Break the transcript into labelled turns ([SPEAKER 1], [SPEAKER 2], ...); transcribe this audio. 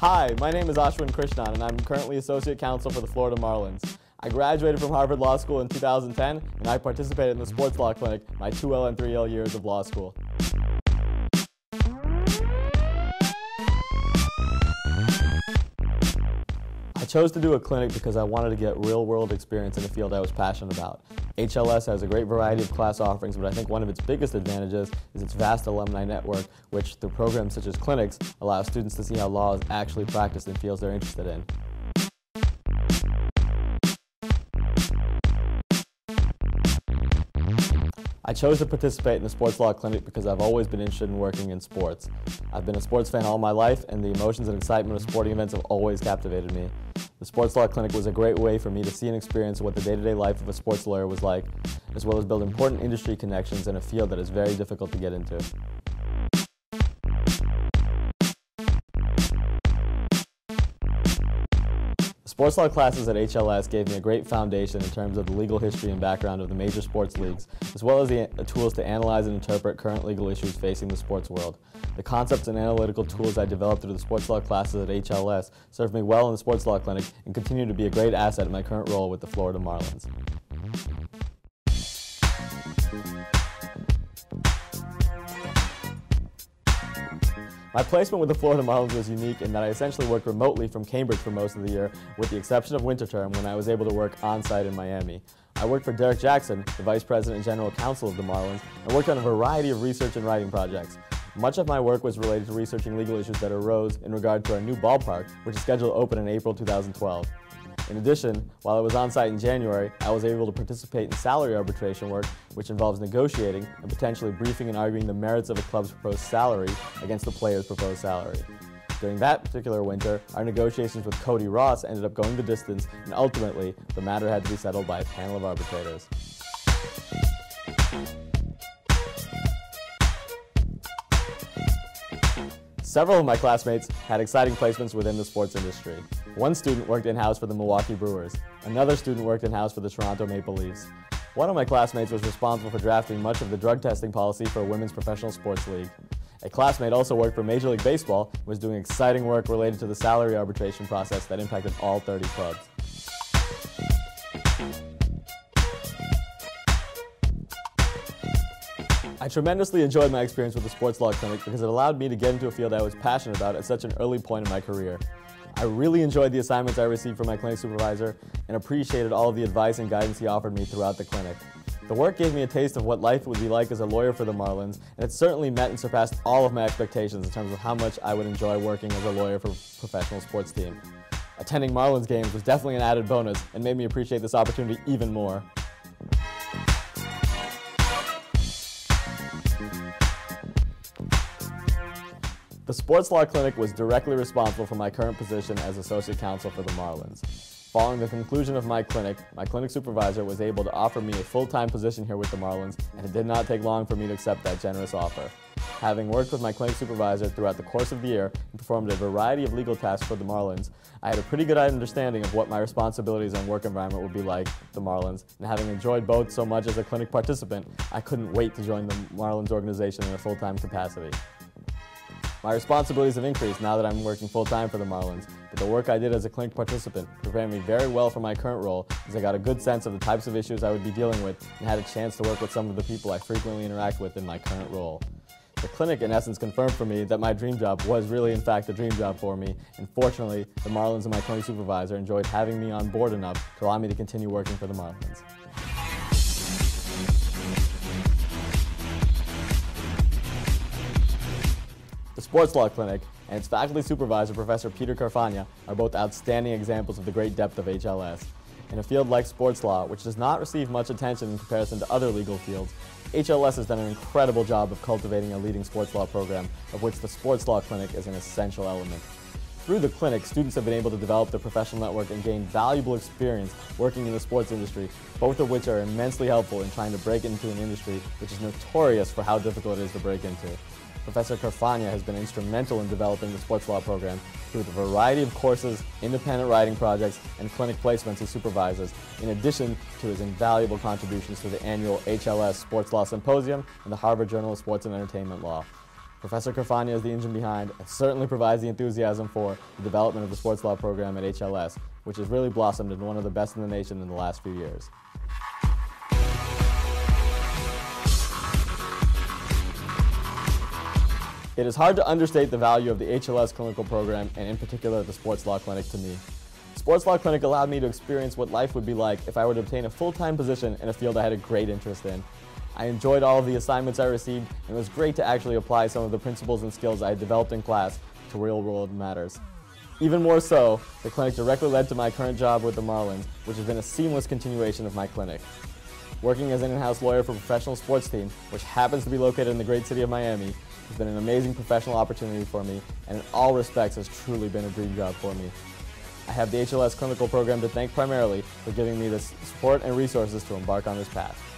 [SPEAKER 1] Hi, my name is Ashwin Krishnan, and I'm currently Associate Counsel for the Florida Marlins. I graduated from Harvard Law School in 2010, and I participated in the Sports Law Clinic my 2L and 3L years of law school. I chose to do a clinic because I wanted to get real-world experience in a field I was passionate about. HLS has a great variety of class offerings, but I think one of its biggest advantages is its vast alumni network, which through programs such as clinics allow students to see how law is actually practiced in fields they're interested in. I chose to participate in the Sports Law Clinic because I've always been interested in working in sports. I've been a sports fan all my life, and the emotions and excitement of sporting events have always captivated me. The Sports Law Clinic was a great way for me to see and experience what the day-to-day life of a sports lawyer was like, as well as build important industry connections in a field that is very difficult to get into. Sports law classes at HLS gave me a great foundation in terms of the legal history and background of the major sports leagues, as well as the tools to analyze and interpret current legal issues facing the sports world. The concepts and analytical tools I developed through the sports law classes at HLS served me well in the Sports Law Clinic and continue to be a great asset in my current role with the Florida Marlins. My placement with the Florida Marlins was unique in that I essentially worked remotely from Cambridge for most of the year, with the exception of winter term when I was able to work on-site in Miami. I worked for Derek Jackson, the Vice President and General Counsel of the Marlins, and worked on a variety of research and writing projects. Much of my work was related to researching legal issues that arose in regard to our new ballpark, which is scheduled to open in April 2012. In addition, while I was on site in January, I was able to participate in salary arbitration work, which involves negotiating and potentially briefing and arguing the merits of a club's proposed salary against the player's proposed salary. During that particular winter, our negotiations with Cody Ross ended up going the distance, and ultimately, the matter had to be settled by a panel of arbitrators. Several of my classmates had exciting placements within the sports industry. One student worked in-house for the Milwaukee Brewers. Another student worked in-house for the Toronto Maple Leafs. One of my classmates was responsible for drafting much of the drug testing policy for a women's professional sports league. A classmate also worked for Major League Baseball and was doing exciting work related to the salary arbitration process that impacted all 30 clubs. I tremendously enjoyed my experience with the Sports Law Clinic because it allowed me to get into a field I was passionate about at such an early point in my career. I really enjoyed the assignments I received from my clinic supervisor and appreciated all of the advice and guidance he offered me throughout the clinic. The work gave me a taste of what life would be like as a lawyer for the Marlins, and it certainly met and surpassed all of my expectations in terms of how much I would enjoy working as a lawyer for a professional sports team. Attending Marlins games was definitely an added bonus and made me appreciate this opportunity even more. The Sports Law Clinic was directly responsible for my current position as Associate Counsel for the Marlins. Following the conclusion of my clinic supervisor was able to offer me a full-time position here with the Marlins, and it did not take long for me to accept that generous offer. Having worked with my clinic supervisor throughout the course of the year and performed a variety of legal tasks for the Marlins, I had a pretty good understanding of what my responsibilities and work environment would be like at the Marlins, and having enjoyed both so much as a clinic participant, I couldn't wait to join the Marlins organization in a full-time capacity. My responsibilities have increased now that I'm working full-time for the Marlins, but the work I did as a clinic participant prepared me very well for my current role, as I got a good sense of the types of issues I would be dealing with and had a chance to work with some of the people I frequently interact with in my current role. The clinic in essence confirmed for me that my dream job was really in fact a dream job for me, and fortunately the Marlins and my clinic supervisor enjoyed having me on board enough to allow me to continue working for the Marlins. The Sports Law Clinic and its faculty supervisor, Professor CARFAGNA, are both outstanding examples of the great depth of HLS. In a field like sports law, which does not receive much attention in comparison to other legal fields, HLS has done an incredible job of cultivating a leading sports law program, of which the Sports Law Clinic is an essential element. Through the clinic, students have been able to develop their professional network and gain valuable experience working in the sports industry, both of which are immensely helpful in trying to break into an industry which is notorious for how difficult it is to break into. Professor CARFAGNA has been instrumental in developing the sports law program through the variety of courses, independent writing projects, and clinic placements he supervises, in addition to his invaluable contributions to the annual HLS Sports Law Symposium and the Harvard Journal of Sports and Entertainment Law. Professor CARFAGNA is the engine behind and certainly provides the enthusiasm for the development of the sports law program at HLS, which has really blossomed into one of the best in the nation in the last few years. It is hard to understate the value of the HLS clinical program, and in particular the sports law clinic to me. The sports law clinic allowed me to experience what life would be like if I were to obtain a full-time position in a field I had a great interest in. I enjoyed all of the assignments I received, and it was great to actually apply some of the principles and skills I had developed in class to real-world matters. Even more so, the clinic directly led to my current job with the Marlins, which has been a seamless continuation of my clinic. Working as an in-house lawyer for a professional sports team, which happens to be located in the great city of Miami, has been an amazing professional opportunity for me, and in all respects has truly been a dream job for me. I have the HLS clinical program to thank primarily for giving me the support and resources to embark on this path.